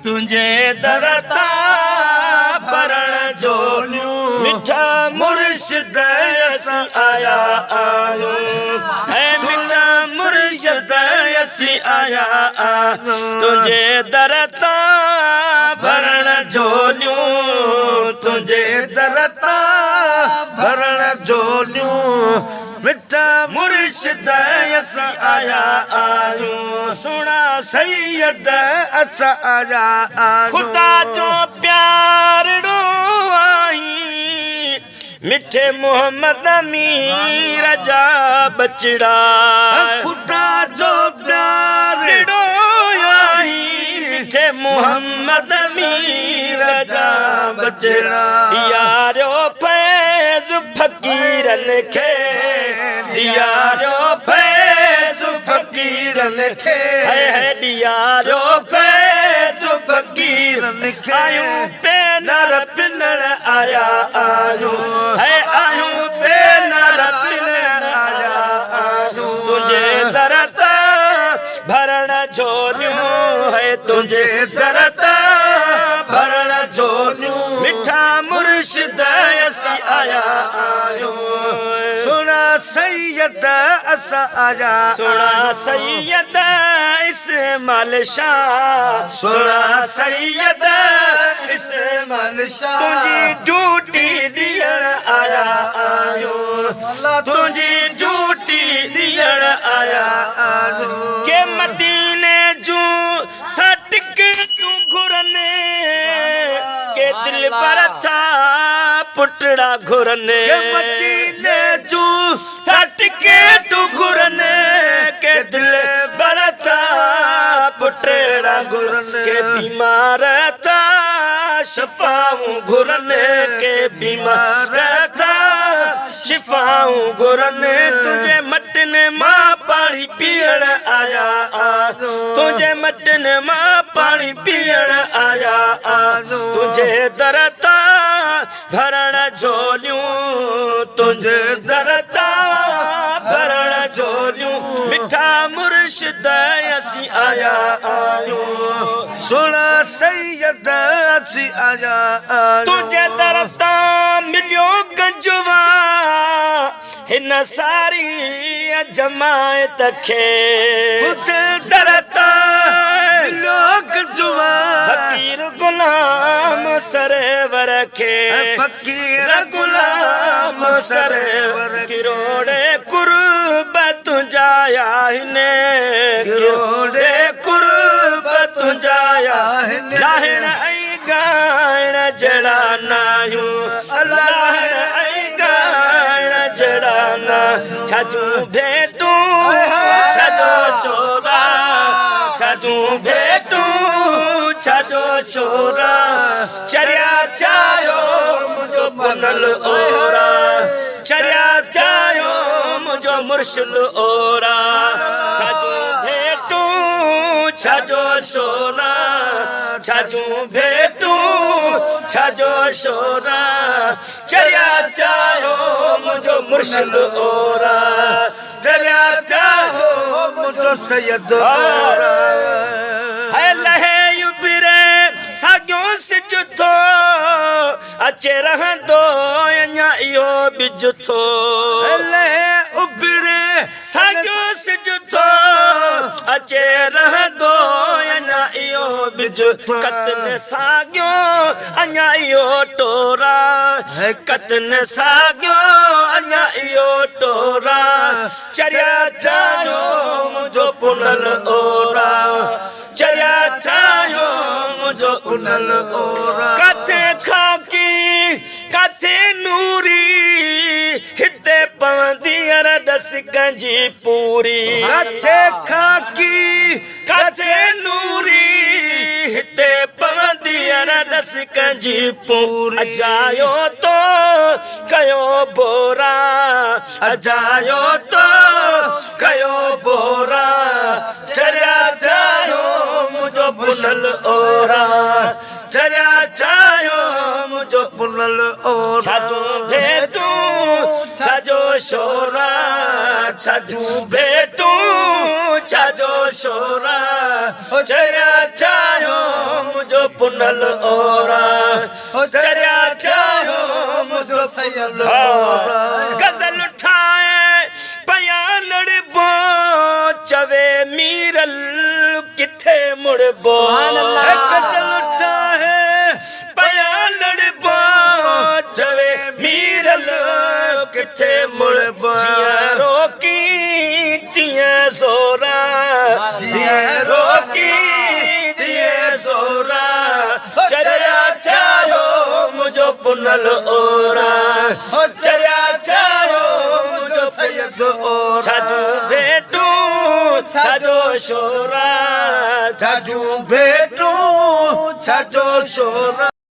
तुझे दरता भरण जोलियूं मिठा मुर्शिद असी आया आयूं है मिठा मुर्शिद असी आया तुझे दरता भरण जोलियूं तुझे दरता भरण जोलियूं मिठा मुर्शिद असी आया आयूं सुना सैयद असा आया आयूं खुदा जो प्यारड़ो आई मिठे मोहम्मद मीर जा बचड़ा खुदा जो प्यारड़ो आई मिठे मोहम्मद मीर जा बचड़ा यारो फैज फकीरन खे दियारो फैज फकीरन खे है दियारो फैज फकीरन खे आयूं पे नर पिनण आया आयूं है आयूं पे नर पिनण आया आयूं तुझे दरता भरण झोलियूं है तुझे दरता भरण झोलियूं मिठा मुर्शिद असी आया आयूं सुना सैयद असा आया सुना सैयद इस्माइल शाह सुना सैयद इस्माइल शाह तुझी ड्यूटी दियण आया आयूं तुझी ड्यूटी दियण आया आयूं के मदीने जू था टिक तू घुरने के दिल पर था पुटड़ा घुरने के मदीने जू था टिके तू घुरने के दिल पर था पुटड़ा घुरने के बीमार था शफाऊं घुरने के बीमार था शिफाऊं घुरने तुझे मटन मां पानी पियण आया तुझे मटन मां पानी पियण आया तुझे दरता भरण झोलियूं तुझे दरता भरण झोलियूं मिठा मुर्शिद असी आया आयूं सुना सैयद असी आया तुझे दरता मिलियो गंजवा हिन सारी जमायत खे तुझे दरता मिलियो गंजवा फकीर गुलाम सरेवर खे फकीर गुलाम सरेवर किरोड़े कुर्ब तुझाया हिने किरोड़े कुर्ब तुझाया हिने लाहिण ऐं गाइण जड़ा नायूं लाहिण ऐं गाइण जड़ा ना छाजू भेटू छजो छोरा छाजू भेटू छजो छोरा चरिया चायो मुझो बनल ओरा चरिया चायो मुझो मुर्शिद ओरा छाजू भेटू छजो छोरा छाजू भेटू छजो छोरा चरिया चायो मुझो मुर्शिद ओरा चरिया चायो मुझो सैयद ओरा है लहे युबिरे सागियो सिज थो अचे रहंदो अञा इहो बिज थो लहे उबिरे सागियो सिज थो अचे रहंदो अञा इहो बिज थो कतन सागियो अञा इहो टोरा कतन सागियो अञा इहो टोरा चरिया चायो मुझो पुनल ओरा चरिया चायो मुझो पुनल ओरा कथे खाकी कथे नूरी हिते पवंदी अरदस कंजी पूरी कथे खाकी कथे नूरी हिते पवंदी अरदस कंजी पूरी अजायो तो कयो बोरा अजायो तो कयो बोरा चरिया चायो मुझो पुनल ओरा चरिया चायो मुझो पुनल ओरा छाजू भेटू छाजो शोरा छाजू भेटू छाजो शोरा चरिया चायो मुझो पुनल ओरा चरिया चायो मुझो सैयद ओरा गजल उठाए पयानड़ बो चवे मीरल किथे मुड़बो गजल उठाए पयानड़ बो चवे मीरल किथे मुड़बो रोकी तिया सोरा रोकी तिया सोरा चरिया चायो मुझो पुनल ओरा चरिया चायो मुझो सैयद ओरा छाजू भेटू छाजो शोरा छाजू भेटू छाजो शोरा।